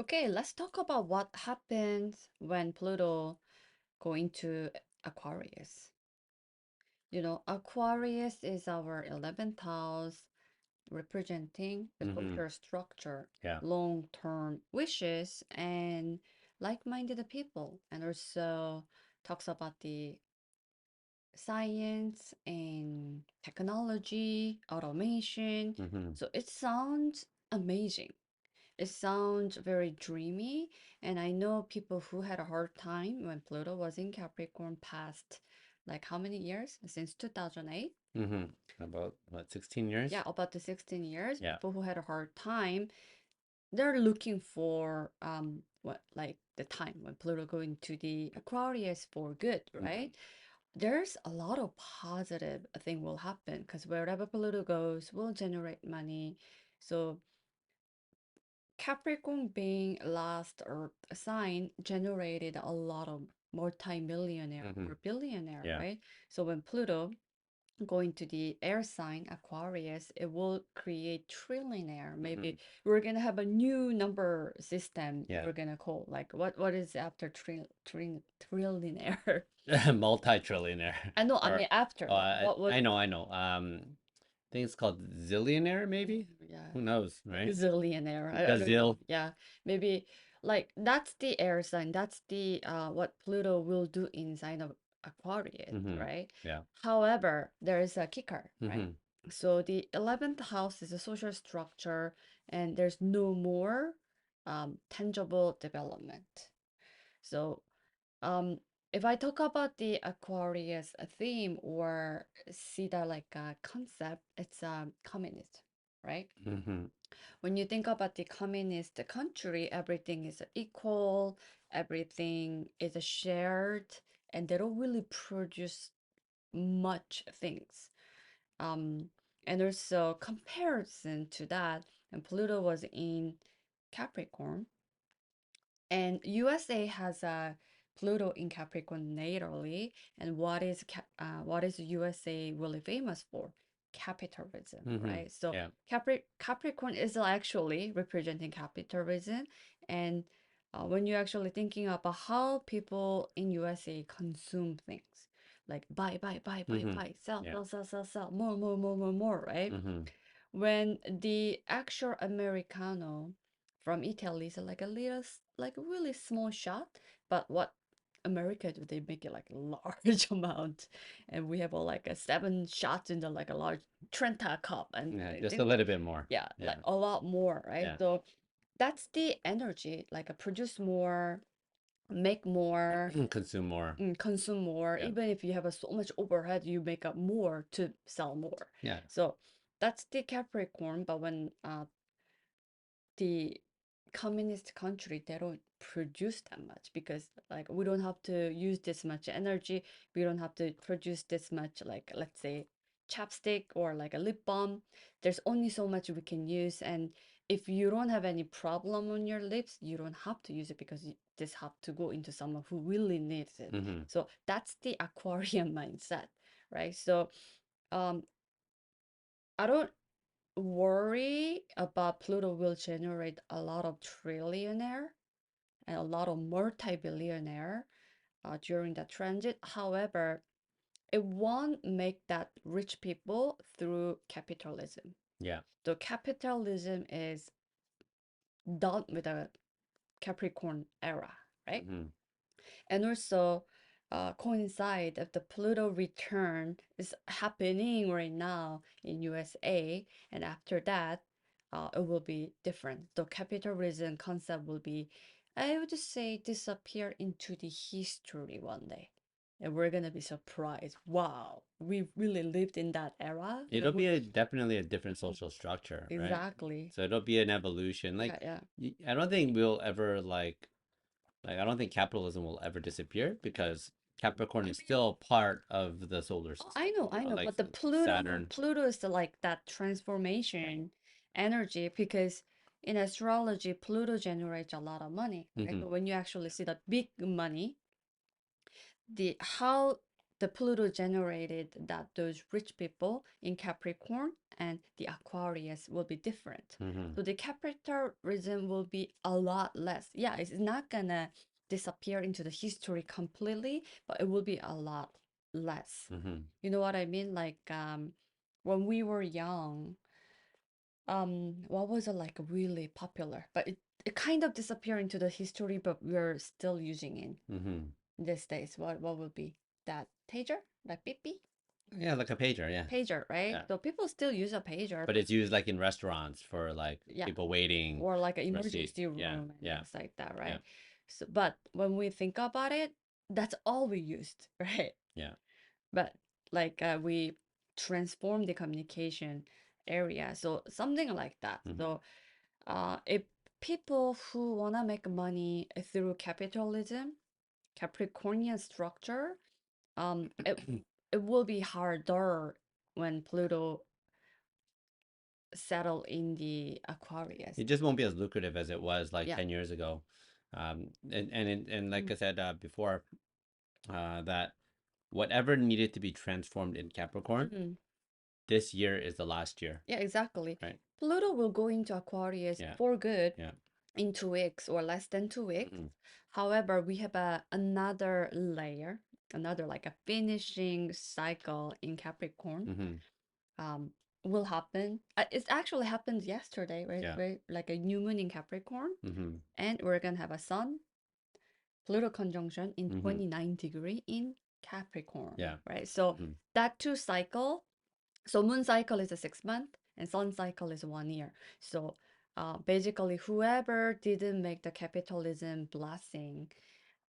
Okay, let's talk about what happens when Pluto go into Aquarius. Aquarius is our 11th house, representing the Mm-hmm. social structure, Yeah. long-term wishes, and like-minded people, and also talks about the science and technology, automation. Mm-hmm. So it sounds amazing. It sounds very dreamy, and I know people who had a hard time when Pluto was in Capricorn past like how many years? Since 2008? Mm-hmm. About what, 16 Yeah, years? about the 16 years. Yeah. People who had a hard time, they're looking for what like the time when Pluto go into the Aquarius for good, Mm-hmm. right? There's a lot of positive thing will happen because wherever Pluto goes will generate money. So Capricorn being last Earth sign generated a lot of multi-millionaire Mm-hmm. or billionaire, Yeah. right? So when Pluto going to the air sign Aquarius, it will create trillionaire. Mm-hmm. Maybe we're gonna have a new number system Yeah. we're gonna call like what is after trillionaire? Multi-trillionaire. I know, I Or mean after oh, like I, what would I know, I know. I think it's called zillionaire, maybe? yeah. Who knows, right? Zillionaire. I don't know. Gazille. Yeah, maybe like that's the air sign. That's the what Pluto will do inside of Aquarius, Mm-hmm. right? Yeah. However, there is a kicker, right? Mm-hmm. So the 11th house is a social structure, and there's no more tangible development. So um, if I talk about the Aquarius theme or see that like a concept, it's communist, right? Mm-hmm. When you think about the communist country, everything is equal, everything is shared, and they don't really produce much things. Um, and also comparison to that, and Pluto was in Capricorn, and USA has a Pluto in Capricorn natally, and what is USA really famous for? Capitalism, Mm-hmm. right? So Yeah. Capricorn is actually representing capitalism, and when you're actually thinking about how people in USA consume things, like Mm-hmm. buy, sell, Yeah. sell, sell, sell, sell, more, more, more, more, more, right? Mm-hmm. When the actual Americano from Italy is like a little, like a really small shot, but what America do they make it like a large amount, and we have like a seven shots in the like a large Trenta cup, and Yeah. I Just a think little bit more. yeah, like Yeah. a lot more, right? Yeah. So that's the energy, like produce more, make more, Consume more. consume more. Yeah. Even if you have so much overhead, you make up more to sell more. Yeah. So that's the Capricorn. But when the communist country, they don't produce that much because like we don't have to use this much energy. We don't have to produce this much like let's say chapstick or like a lip balm. There's only so much we can use, and if you don't have any problem on your lips, you don't have to use it because this have to go into someone who really needs it. Mm-hmm. So that's the Aquarian mindset, right? So um I don't worry about Pluto will generate a lot of trillionaire and a lot of multi-billionaire during the transit. However, it won't make that rich people through capitalism. Yeah. So capitalism is done with the Capricorn era, right? Mm-hmm. And also coincide of the Pluto return is happening right now in USA, and after that, it will be different. The capitalism concept will be, I would just say, disappear into the history one day. And we're gonna be surprised. Wow, we really lived in that era. It'll be definitely a different social structure, right? Exactly. So it'll be an evolution. Yeah, Like yeah. I don't think we'll ever like I don't think capitalism will ever disappear because Capricorn is still part of the solar Oh, system. I know, Like but the Saturn. Pluto is the, like that transformation energy because in astrology, Pluto generates a lot of money, right? Hmm. But when you actually see the big money, the how the Pluto generated that those rich people in Capricorn and the Aquarius will be different. Mm-hmm. So the capitalism will be a lot less. Yeah, it's not gonna disappear into the history completely, but it will be a lot less. Mm-hmm. You know what I mean? Like when we were young, what was it like really popular? But it kind of disappeared into the history, but we're still using it Mm-hmm. these days. What would be that? Pager? Like beep beep? Yeah, like a pager. Yeah. Pager, right? Yeah. So people still use a pager, But it's used like in restaurants for like yeah, people waiting or like an for a seat. emergency Yeah. room and Yeah. things like that, Yeah. right? So, but when we think about it, that's all we used, right? Yeah. But like we transform the communication area, so something like that. Mm-hmm. So if people who wanna make money through capitalism, Capricornian structure, it it will be harder when Pluto settle in the Aquarius. It just won't be as lucrative as it was like Yeah. 10 years ago. And like Mm, I said before, that whatever needed to be transformed in Capricorn, mm. this year is the last year, Yeah, exactly. right? Pluto will go into Aquarius Yeah. for good Yeah. in 2 weeks or less than 2 weeks. Mm-hmm. However, we have another layer, another like a finishing cycle in Capricorn. Mm-hmm. Um, will happen. It actually happened yesterday, right? Yeah. Right, like a new moon in Capricorn, Mm-hmm. and we're gonna have a Sun Pluto conjunction in Mm-hmm. 29-degree in Capricorn, Yeah. right? So Mm-hmm. that two cycle, so moon cycle is a 6 month and sun cycle is 1 year. So basically, whoever didn't make the capitalism blessing,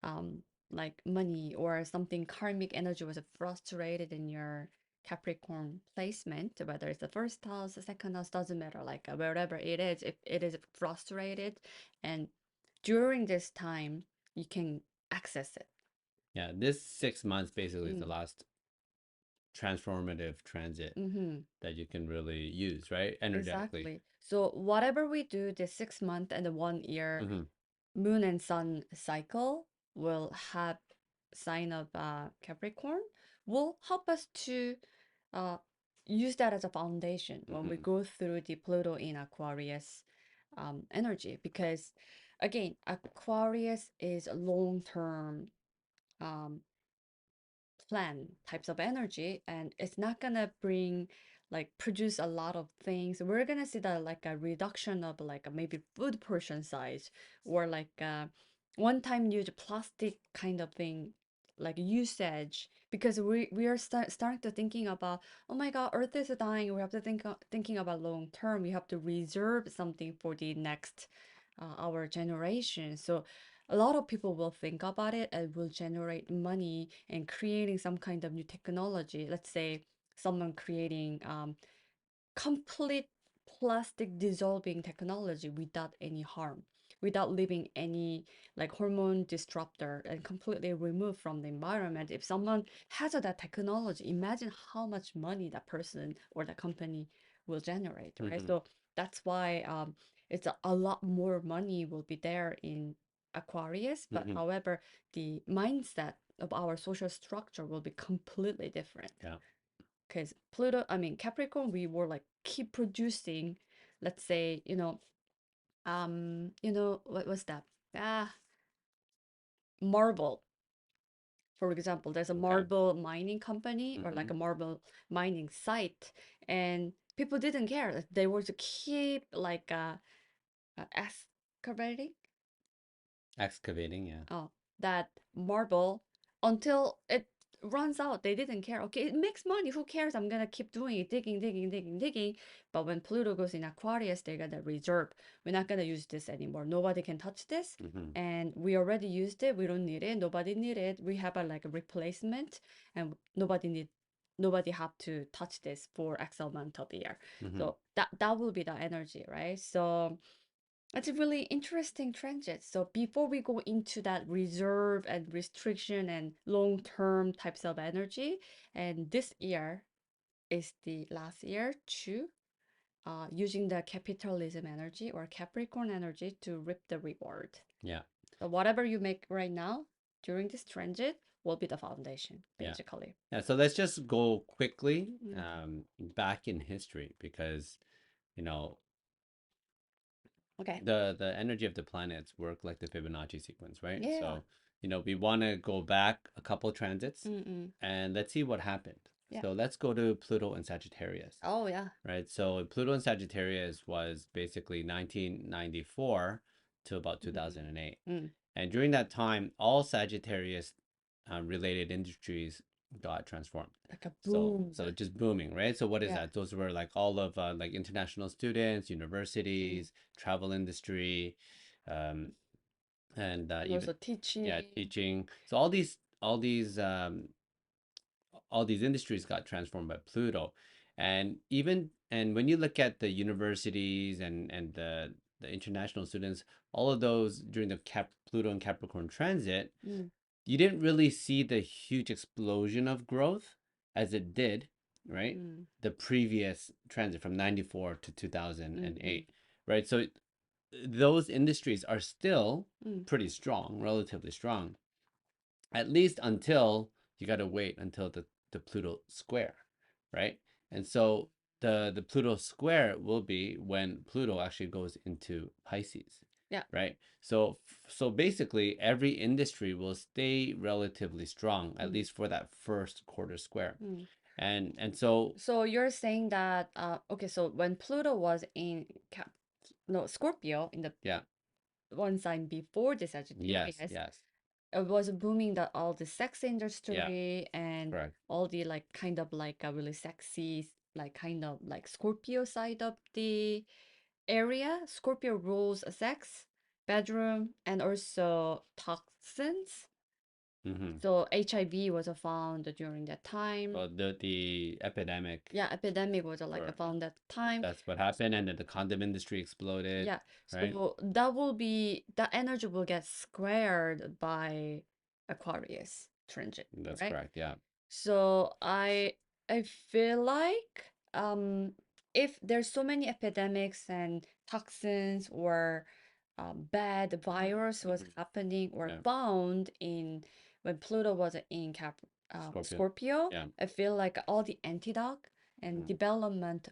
um, like money or something karmic energy was frustrated in your Capricorn placement, whether it's the first house, the second house, doesn't matter, like wherever it is, if it is frustrated, and during this time, you can access it. Yeah. This 6 months basically is the Mm, last transformative transit mm-hmm. that you can really use, right? Energetically. Exactly. So whatever we do, the 6 month and the 1 year Mm-hmm. moon and sun cycle will have sign of Capricorn will help us to uh, use that as a foundation when we Mm-hmm. go through the Pluto in Aquarius energy. Because again, Aquarius is a long-term um, plan types of energy, and it's not gonna bring like produce a lot of things. We're gonna see that like a reduction of like a maybe food portion size, or like one-time use plastic kind of thing, like usage, because we are starting to thinking about, oh my god, earth is dying, we have to thinking about long term, we have to reserve something for the next our generation. So a lot of people will think about it and will generate money and creating some kind of new technology. Let's say someone creating complete plastic dissolving technology without any harm, without leaving any like hormone disruptor, and completely removed from the environment. If someone has that technology, imagine how much money that person or the company will generate, right? Mm-hmm. So that's why it's a lot more money will be there in Aquarius, but Mm-hmm. however, the mindset of our social structure will be completely different. Yeah. Because Pluto, I mean Capricorn, we were like keep producing, let's say, what was that? Ah, marble. For example, there's a Okay. marble mining company or Mm-hmm. like a marble mining site, and people didn't care. They were to keep like excavating, Excavating. Yeah. oh, that marble until it runs out. They didn't care. Okay, it makes money. Who cares? I'm gonna keep doing it, digging, digging, digging, digging. But when Pluto goes in Aquarius, they're gonna reserve. We're not gonna use this anymore. Nobody can touch this. Mm-hmm. And we already used it. We don't need it. Nobody need it. We have a like a replacement, and nobody have to touch this for X amount of year. Mm-hmm. So that will be the energy, right? So it's a really interesting transit. So before we go into that reserve and restriction and long-term types of energy, and this year is the last year to using the capitalism energy or Capricorn energy to reap the reward. Yeah. So whatever you make right now during this transit will be the foundation, Yeah. basically. Yeah. So let's just go quickly Mm. back in history because, you know, Okay. the energy of the planets work like the Fibonacci sequence, right? Yeah. So, we want to go back a couple transits Mm-mm. and let's see what happened. Yeah. So let's go to Pluto and Sagittarius, Oh, yeah. right? So Pluto and Sagittarius was basically 1994 to about Mm-mm. 2008. Mm. And during that time, all Sagittarius related industries got transformed. Like a So boom. so just booming, right? So what is Yeah. that? Those were like all of like international students, Mm. universities, travel industry, um, and And even also yeah, teaching. teaching. So all these industries got transformed by Pluto, and when you look at the universities and the international students, all of those during the Pluto and Capricorn transit, Mm. you didn't really see the huge explosion of growth as it did, right? Mm. The previous transit from 94 to Mm-mm. 2008, right? So those industries are still Mm. pretty strong, relatively strong, at least until you got to wait until the Pluto square, right? And so the Pluto square will be when Pluto actually goes into Pisces, Yeah. right? So basically every industry will stay relatively strong at Mm. least for that first quarter square. Mm. And so So you're saying that okay, so when Pluto was in no, Scorpio, in the yeah, one sign before the yes, Sagittarius, yes, it was booming, that all the sex yeah, industry and correct. all the like kind of like a really sexy, like kind of like Scorpio side of the area. Scorpio rules sex, bedroom, and also toxins. Mm-hmm. So HIV was found during that time. Well, the epidemic, Yeah, epidemic was like or found that time. that's what happened, and then the condom industry exploded, Yeah, right? so that will be, that energy will get squared by Aquarius transit, That's right? correct. Yeah. So I feel like if there's so many epidemics and toxins or bad virus was Mhm. happening or Yeah. found in when Pluto was in Scorpio. Scorpio, Yeah. I feel like all the antidote and Mhm. development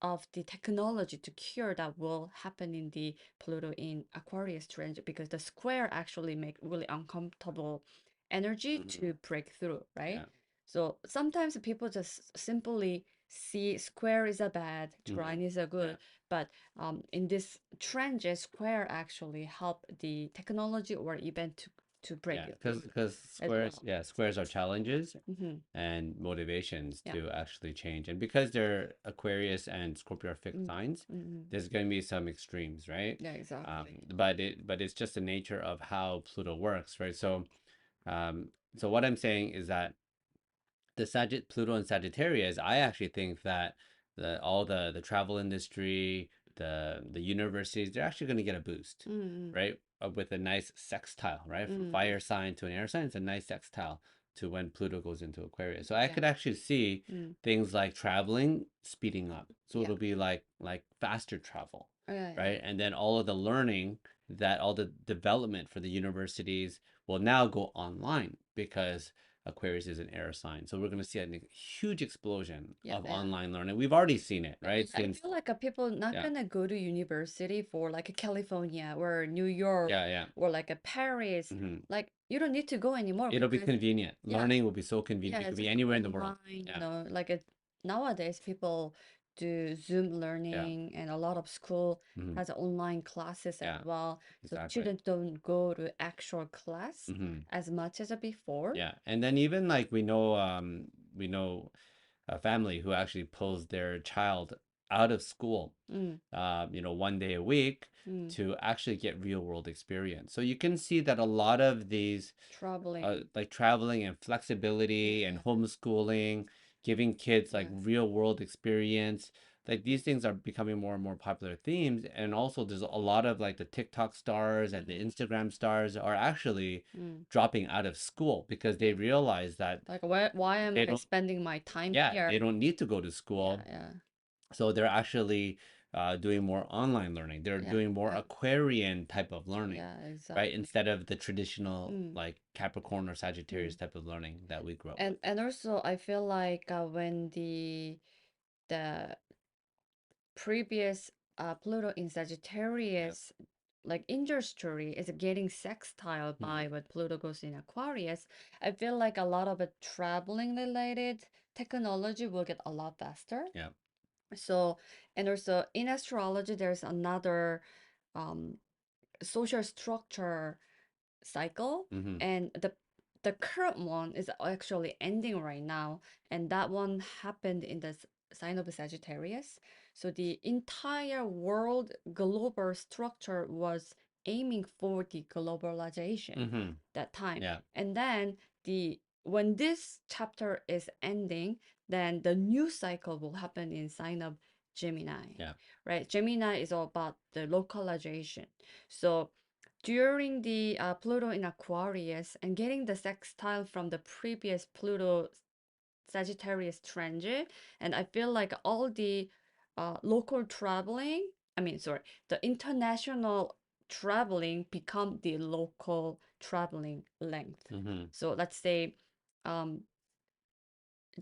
of the technology to cure that will happen in the Pluto in Aquarius transit, because the square actually make really uncomfortable energy Mhm. to break through, right? Yeah. So sometimes people just simply see square is a bad, Mhm. trine is a Yeah. good, but in this transit, square actually help the technology or event to break Yeah. it Because through because as squares, well. yeah, squares are challenges Hmm. and motivations Yeah. to actually change, and because they're Aquarius and Scorpio are fixed Mm. signs, Hmm. there's going to be some extremes, right? Yeah, exactly. But it's just the nature of how Pluto works, right? So what I'm saying is that the Pluto and Sagittarius, I actually think that all the travel industry, the universities, they're actually going to get a boost, Mm. right? With a nice sextile, right? From Mm. fire sign to an air sign, it's a nice sextile to when Pluto goes into Aquarius. So I Yeah. could actually see Mm. things like traveling speeding up. So Yeah. it'll be like faster travel, Yeah, yeah. right? And then all of the learning, that all the development for the universities will now go online because Aquarius is an air sign. So we're going to see a huge explosion Yeah, of yeah. online learning. We've already seen it, Yeah, right? I Since, feel like people not yeah, gonna go to university for like California or New York yeah, yeah. or like a Paris. Hmm. Like you don't need to go anymore It'll be because convenient. yeah, Learning will be so convenient. yeah, It could it's be just anywhere in the world. online, Yeah, like nowadays people do Zoom yeah, learning and a lot of school hmm, has online classes as yeah, well. So exactly. students don't go to actual class Hmm. as much as before. Yeah, and then even like we know a family who actually pulls their child out of school, Mm, one day a week mm, to actually get real world experience. So you can see that a lot of these, traveling. like traveling and Yeah, flexibility and yeah, homeschooling, giving kids like yeah. real world experience, like these things are becoming more and more popular themes. And also, there's a lot of like the TikTok stars and the Mm, Instagram stars are actually mm. dropping out of school because they realize that Like why am they I don't, spending my time yeah, here? they don't need to go to Yeah, school. yeah. So they're actually doing more online learning. They're Yeah, doing more yeah, Aquarian type of learning, yeah, right? exactly. Instead of the traditional Mm, like Capricorn or Sagittarius mm. type of learning that we grew up with. And also I feel like when the previous Pluto in Yeah. Sagittarius, like industry is getting sextile Hmm. by what Pluto goes in Aquarius, I feel like a lot of it traveling related technology will get a lot faster. Yeah. So, and also in astrology, there's another um, social structure cycle, Hmm. and the current one is actually ending right now, and that one happened in the sign of Sagittarius. So the entire world global structure was aiming for the globalization Hmm. that time. Yeah. And then the when this chapter is ending, then the new cycle will happen in sign of Gemini, Yeah. right? Gemini is all about the localization. So during the Pluto in Aquarius and getting the sextile from the previous Pluto Sagittarius transit, and I feel like all the local traveling, I mean, sorry, the international traveling become the local traveling length. Hmm. So let's say um,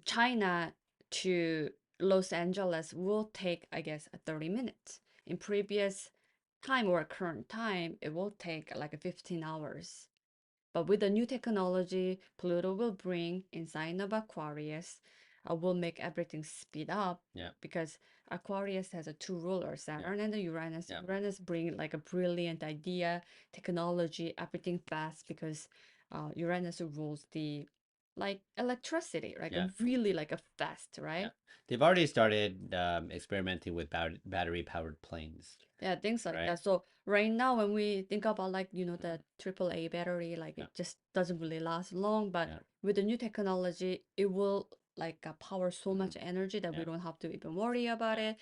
China to Los Angeles will take, I guess, 30 minutes. In previous time or current time, it will take like 15 hours. But with the new technology Pluto will bring in sign of Aquarius, will make everything speed up Yeah. because Aquarius has a two rulers, Yeah. Saturn and the Uranus. Yeah. Uranus bring like a brilliant idea, technology, everything fast because Uranus rules the like electricity, like a Yeah. really like a fast, Yeah. right? They've already started experimenting with battery powered planes, Yeah, things like right? that. So right now, when we think about like, the AAA battery, like Yeah. it just doesn't really last long. But Yeah. with the new technology, it will like power so Hmm. much energy that we Yeah. don't have to even worry about Yeah. it.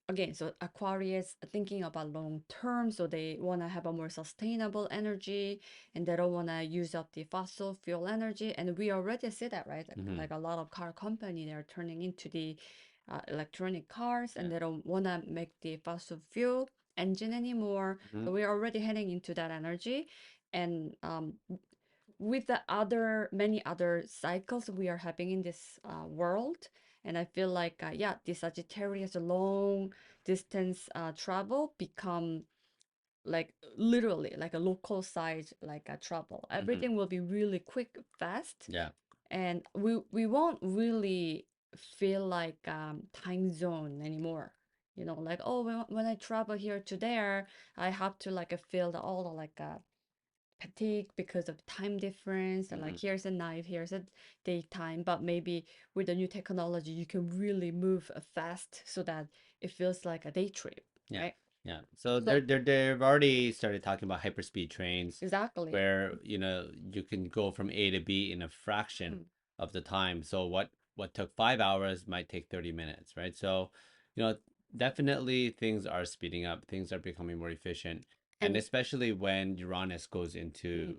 Again, so Aquarius thinking about long term, so they want to have a more sustainable energy and they don't want to use up the fossil fuel energy. And we already see that, right? Hmm. Like a lot of car company, they're turning into the electronic cars Yeah. and they don't want to make the fossil fuel engine anymore. Hmm. So we're already heading into that energy. And with the other many other cycles we are having in this world, and I feel like yeah, the Sagittarius long distance travel become like literally like a local size like a travel. Hmm. Everything will be really quick, fast, Yeah. and we won't really feel like time zone anymore. Like, oh, when I travel here to there, I have to like feel the all the like fatigue because of time difference and like Hmm. here's a night, here's a daytime. But maybe with the new technology you can really move fast so that it feels like a day trip, Yeah. right? Yeah. So So they've already started talking about hyperspeed trains exactly. where, you can go from A to B in a fraction Mm. of the time. So what took 5 hours might take 30 minutes, right? So, you know, definitely things are speeding up, things are becoming more efficient. And And especially when Uranus goes into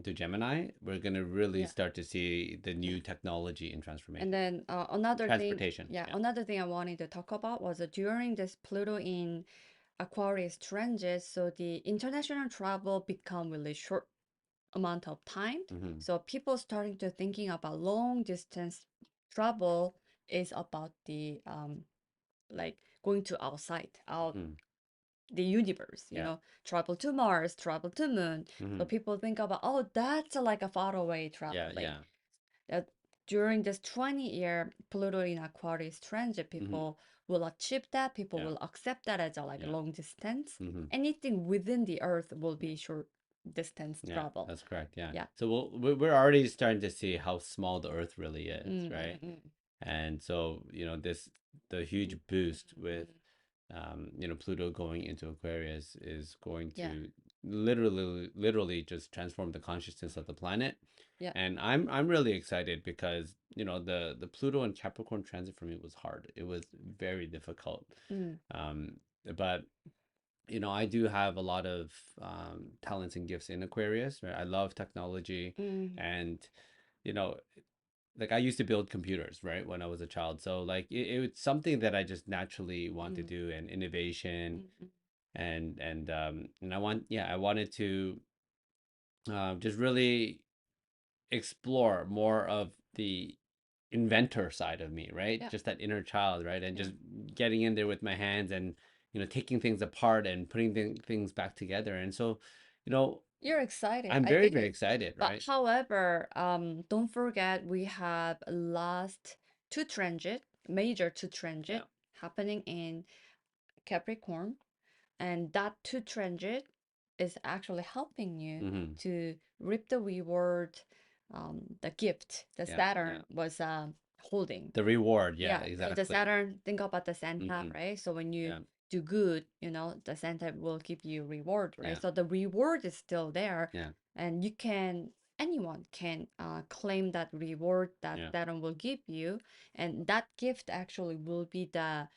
Gemini, we're gonna really yeah, start to see the yeah. new technology in And transformation. then another thing, Transportation. yeah, Yeah. another thing I wanted to talk about was during this Pluto in Aquarius transit, so the international travel become really short amount of time. Hmm. So people starting to thinking about long distance travel is about the like going to outside, out Hmm. the universe, Yeah. travel to Mars, travel to moon. So Hmm. people think about, oh, that's like a far away Yeah. traveling. Yeah. That during this 20-year Pluto in Aquarius transit, Hmm. people will achieve that. People Yeah. will accept that as a like Yeah. long distance. Hmm. Anything within the Earth will be short distance Yeah, travel. that's correct. Yeah. Yeah. So we're already starting to see how small the Earth really is, Mm, right? mm, mm, And so, the mm, huge mm, boost mm. with, Pluto going into Aquarius is going Yeah. to literally just transform the consciousness of the planet. Yeah. And I'm really excited because, the Pluto and Capricorn transit for me was hard. It was very difficult. Mm, Um, but I do have a lot of talents and gifts in Aquarius, right? I love technology, mm, and you know, like I used to build computers, right, when I was a child. So like it's something that I just naturally want to Mm, do, and innovation, mm, and I wanted to just really explore more of the inventor side of me, right? yeah, Just that inner child, right? And yeah. just getting in there with my hands and, taking things apart and putting things back together. And so, you know, You're excited. I'm I very, get very it. excited, But right? however, don't forget we have last two transit, major two Yeah. transit happening in Capricorn, and that two transit is actually helping you Mm-hmm. to reap the reward, the gift that Yeah. Yeah. Saturn was holding. The reward. Yeah, Yeah, the exactly. Saturn, think about the Santa, Mm-hmm. right? So when you Yeah. do good, the Santa will give you reward, right? Yeah. So the reward is still there, Yeah. and anyone can claim that reward that Yeah. Saturn will give you, and that gift actually will be the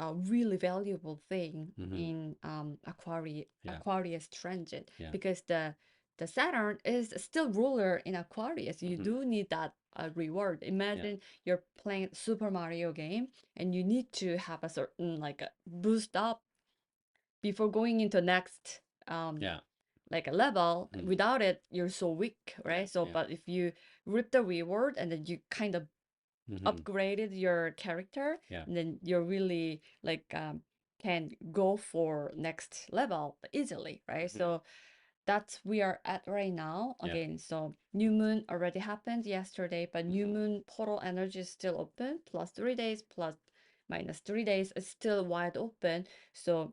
a really valuable thing Mm-hmm. in Yeah. Aquarius transit, Yeah. because the Saturn is still ruler in Aquarius. You Mm-hmm. do need that reward. Yeah. Imagine you're playing Super Mario game and you need to have a certain like a boost up before going into next Yeah. like a level. Mm-hmm. Without it, you're so weak, Yeah. right? So, Yeah. but if you reap the reward and then you kind of Mm-hmm. upgraded your character, Yeah. and then you're really like can go for next level easily, right? Mm-hmm. So that's we are at right now Yeah. again. So new moon already happened yesterday, but new Mm-hmm. moon portal energy is still open, plus 3 days, plus minus 3 days is still wide open. So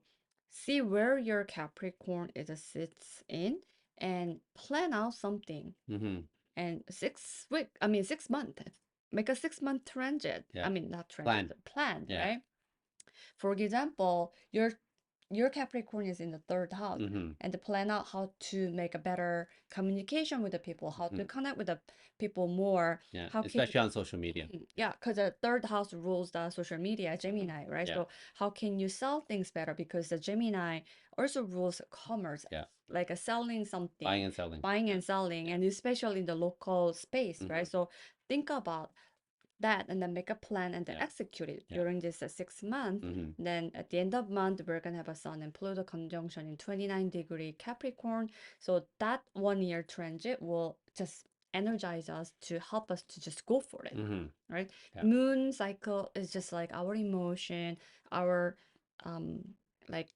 see where your Capricorn is sits in and plan out something. Mm-hmm. And 6 week, I mean 6 month, make a 6 month transit. I Yeah. mean not transit, Plan. the plan, Yeah. right? For example, your Capricorn is in the third house, Mm-hmm. and to plan out how to make a better communication with the people, how to Mm-hmm. connect with the people more, Yeah. how can Especially on social media. yeah, because the third house rules the social media, Gemini, right? Yeah. So how can you sell things better? Because the Gemini also rules commerce, Yeah. like a selling something, Buying and selling. buying Yeah. and selling, Yeah. and especially in the local space, Mm-hmm. right? So think about that and then make a plan and then Yeah. execute it Yeah. during this 6 month. Mm-hmm. Then at the end of month, we're gonna have a Sun and Pluto conjunction in 29-degree Capricorn. So that 1 year transit will just energize us to help us to just go for it, Mm-hmm. right? Yeah. Moon cycle is just like our emotion, our um like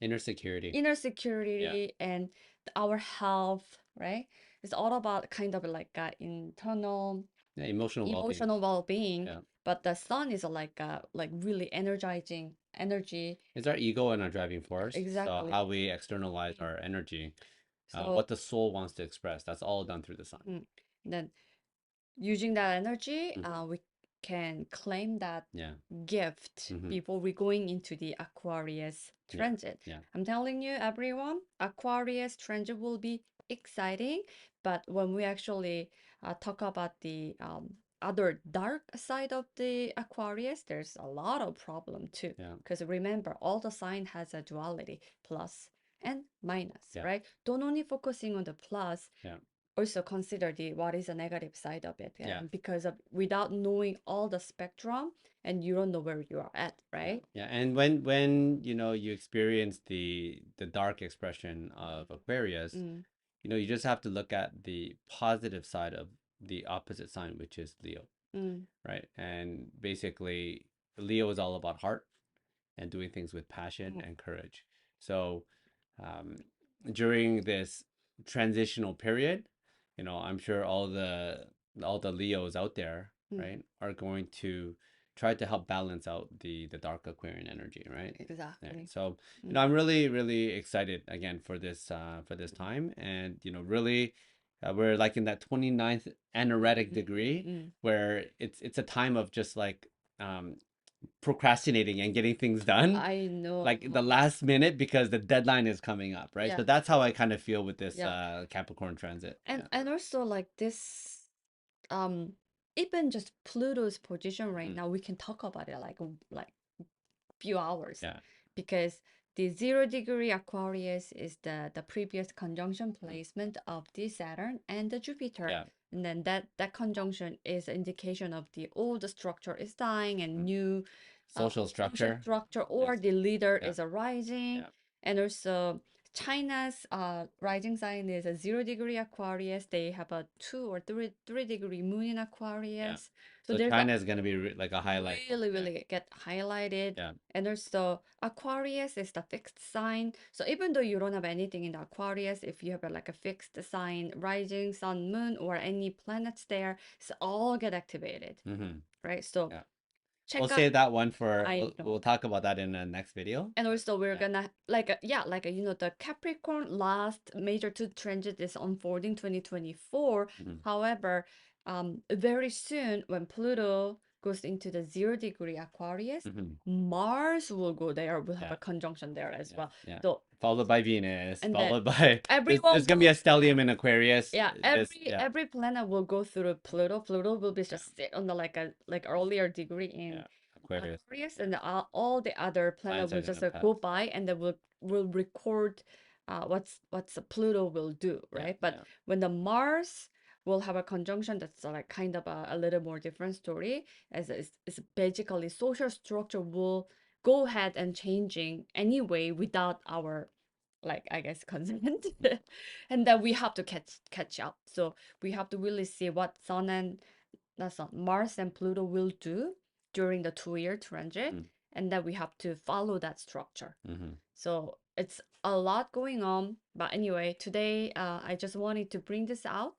Inner security. inner Yeah. security and our health, right? It's all about kind of like internal Yeah. Emotional well-being. emotional well-being, Yeah. but the sun is like a like really energizing energy. It's our ego and our driving force. So Exactly. how we externalize Mm. our energy, So what the soul wants to express, that's all done through the sun. mm, then using that energy, Mm-hmm. we can claim that Yeah. gift Mm-hmm. before we going into the Aquarius Yeah. transit. Yeah. I'm telling you, everyone, Aquarius transit will be exciting, but when we actually talk about the other dark side of the Aquarius, there's a lot of problem too. Yeah. Because remember, all the sign has a duality, plus and minus, Yeah. right? Don't only focusing on the plus, Yeah. also consider the what is the negative side of it, Yeah. because of without knowing all the spectrum and you don't know where you are at, Yeah. right? Yeah. And when you experience the dark expression of Aquarius, Mm, you just have to look at the positive side of the opposite sign, which is Leo, mm, right? And basically, Leo is all about heart and doing things with passion mm, and courage. So, um, during this transitional period, I'm sure all the Leos out there, mm, right, are going to try to help balance out the dark Aquarian energy, right? Yeah. exactly. So, Mm, I'm really, really excited again for this time, and really, we're like in that 29th anaretic mm, degree mm. where it's a time of just like procrastinating and getting things done I know. like the last minute because the deadline is coming up, right? So Yeah, that's how I kind of feel with this yeah. Capricorn transit. And Yeah. and also like this um even just Pluto's position right Mm. now, we can talk about it like few hours, Yeah. because the 0-degree Aquarius is the previous conjunction Mm. placement of the Saturn and the Jupiter. Yeah. And then that conjunction is an indication of the old structure is dying and Mm. new Social social structure structure or is, the leader yeah, is arising. yeah, And also China's rising sign is a 0 degree Aquarius. They have a 2 or 3 degree moon in yeah. Aquarius. So So there's a China is going to be like a highlight. really, Yeah, really get highlighted. yeah. And also Aquarius is the fixed sign. So even though you don't have anything in the Aquarius, if you have like a fixed sign, rising sun, moon, or any planets there, it's all get activated, Mm-hmm. right? So Yeah. We'll check out. save that one for, I we'll know. talk about that in the next video. And But also we're yeah. gonna like yeah, like the Capricorn last major two transit is unfolding 2024. Mm-hmm. However, very soon when Pluto goes into the 0 degree Aquarius, Mm-hmm. Mars will go there. We'll have Yeah, a conjunction there as yeah, well. yeah. So Followed by Venus, and then followed by there's everyone gonna be a will stellium in Aquarius. yeah, This, yeah, every planet will go through Pluto. Pluto will be yeah, just sit on the like a like earlier degree in yeah. Aquarius. Aquarius, and all the other planet Planets will are just gonna pass. go by, and they will record what's Pluto will do, Yeah, right? But yeah. when the Mars will have a conjunction, that's like kind of a little more different story, as it's basically social structure will go ahead and changing anyway without our like I guess consent, and then we have to catch up. So we have to really see what Sun and not Sun, Mars and Pluto will do during the 2 year transit, Mm-hmm. and then we have to follow that structure. Mm-hmm. So it's a lot going on. But anyway, today I just wanted to bring this out,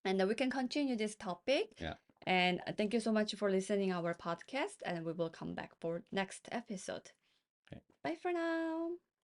and then we can continue this topic. Yeah. And thank you so much for listening our podcast, and we will come back for next episode. Okay. Bye for now.